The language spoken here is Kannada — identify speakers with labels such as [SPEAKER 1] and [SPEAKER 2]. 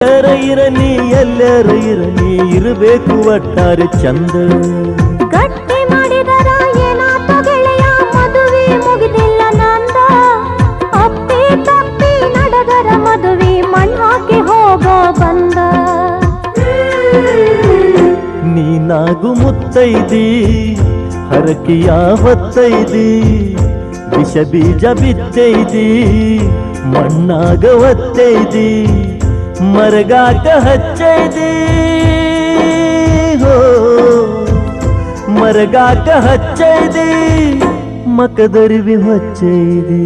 [SPEAKER 1] ಇರನಿ ಎಲ್ಲರ ಇರನಿ ಇರಬೇಕು ಒಟ್ಟಾರೆ ಚಂದ.
[SPEAKER 2] ಗಟ್ಟಿ ಮಾಡಿದರ ಏನಾತ ಗೆಳೆಯ ಮದುವೆ ಮುಗಿದಿಲ್ಲ ನಂದ. ಅಪ್ಪಿ ತಪ್ಪಿ ನಡೆದರ ಮದುವೆ ಮಣ್ಣು ಹಾಕಿ ಹೋಗೋ ಬಂದ.
[SPEAKER 1] ನೀನಾಗು ಮುತ್ತೈದಿ ಹರಕಿಯ ಹೊತ್ತೈದಿ ವಿಷ ಬೀಜ ಬಿತ್ತೈದಿ ಮಣ್ಣಾಗ ಒತ್ತೈದಿ ಮರಗಾಕ ಹಚ್ಚೈದಿ ಹೋ ಮರಗಾಕ ಹಚ್ಚೈದಿ ಮಕದರಿವಿ ಹೊಚ್ಚೈದಿ.